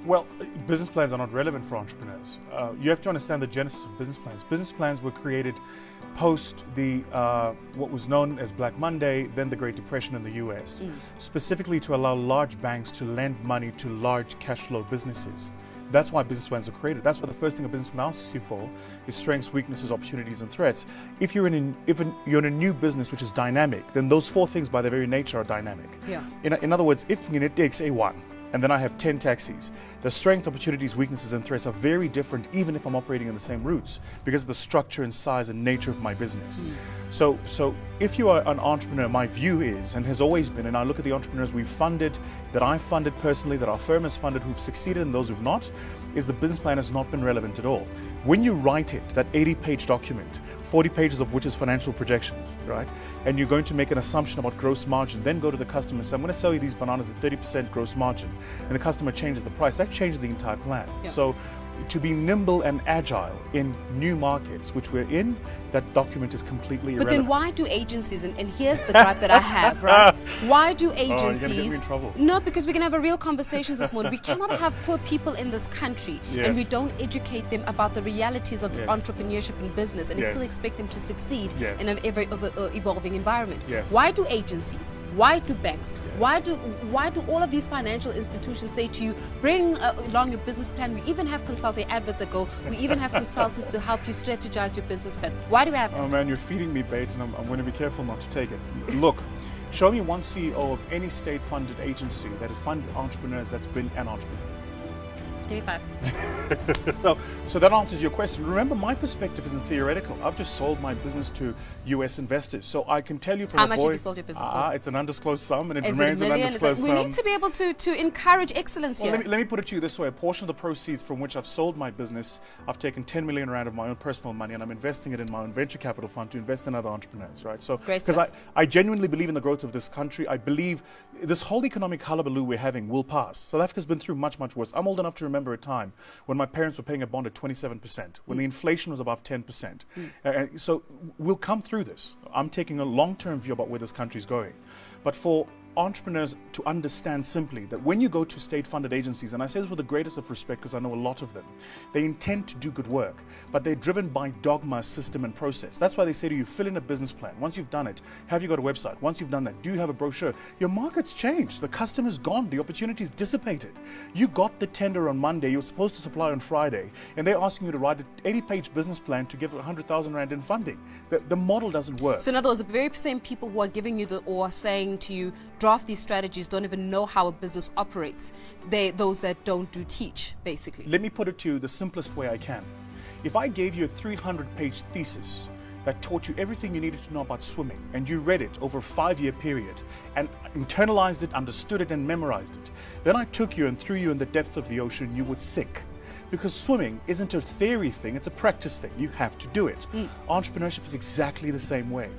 Well, business plans are not relevant for entrepreneurs. You have to understand the genesis of business plans. Business plans were created post the what was known as Black Monday, then the Great Depression in the US, specifically to allow large banks to lend money to large cash flow businesses. That's why business plans are created. That's why the first thing a business plan asks you for is strengths, weaknesses, opportunities, and threats. If you're in a new business which is dynamic, then those four things by their very nature are dynamic. Yeah. In other words, if it takes A1, and then I have 10 taxis, the strength, opportunities, weaknesses, and threats are very different even if I'm operating in the same routes because of the structure and size and nature of my business. So if you are an entrepreneur, my view is, and has always been, and I look at the entrepreneurs we've funded, that I've funded personally, that our firm has funded, who've succeeded and those who've not, is the business plan has not been relevant at all. When you write it, that 80-page document, 40 pages of which is financial projections, right? And you're going to make an assumption about gross margin, then go to the customer and say, I'm going to sell you these bananas at 30% gross margin, and the customer changes the price. That changes the entire plan. Yeah. So to be nimble and agile in new markets, which we're in, that document is completely But irrelevant. then why do agencies, and here's the gripe that I have, right? Why do you're gonna get agencies... me in trouble. No, because we're going to have a real conversation this morning. We cannot have poor people in this country and Yes. we don't educate them about the realities of Yes. entrepreneurship and business and Yes. still expect them to succeed Yes. in an ever-evolving environment. Yes. Why do agencies, why do banks, why do all of these financial institutions say to you, bring along your business plan? We even have consulting adverts that go, we even have consultants to help you strategize your business plan. Why do we have that? Oh man, you're feeding me bait and I'm going to be careful not to take it. Look, show me one CEO of any state-funded agency that has funded entrepreneurs that's been an entrepreneur. Give me 5. So that answers your question. Remember, my perspective isn't theoretical. I've just sold my business to US investors. So I can tell you from How a much boy, have you sold your business for? It's an undisclosed sum and it Is it a remains an million? undisclosed We sum. need to be able to encourage excellence Well, here. let me put it to you this way. A portion of the proceeds from which I've sold my business, I've taken 10 million rand of my own personal money and I'm investing it in my own venture capital fund to invest in other entrepreneurs, right? So, Great because stuff. I genuinely believe in the growth of this country. I believe this whole economic hullabaloo we're having will pass. South Africa's been through much, much worse. I'm old enough to remember a time when my parents were paying a bond at 27%, when the inflation was above 10%. So we'll come through this. I'm taking a long-term view about where this country's going. But for entrepreneurs to understand simply that when you go to state-funded agencies, and I say this with the greatest of respect because I know a lot of them, they intend to do good work, but they're driven by dogma, system, and process. That's why they say to you, fill in a business plan. Once you've done it, have you got a website? Once you've done that, do you have a brochure? Your market's changed. The customer's gone. The opportunity's dissipated. You got the tender on Monday. You're supposed to supply on Friday, and they're asking you to write an 80-page business plan to give 100,000 Rand in funding. The model doesn't work. So in other words, the very same people who are giving you or saying to you, draft these strategies, don't even know how a business operates. Those that don't do teach, basically. Let me put it to you the simplest way I can. If I gave you a 300-page thesis that taught you everything you needed to know about swimming, and you read it over a 5-year period, and internalized it, understood it, and memorized it, then I took you and threw you in the depth of the ocean, you would sink. Because swimming isn't a theory thing, it's a practice thing. You have to do it. Entrepreneurship is exactly the same way.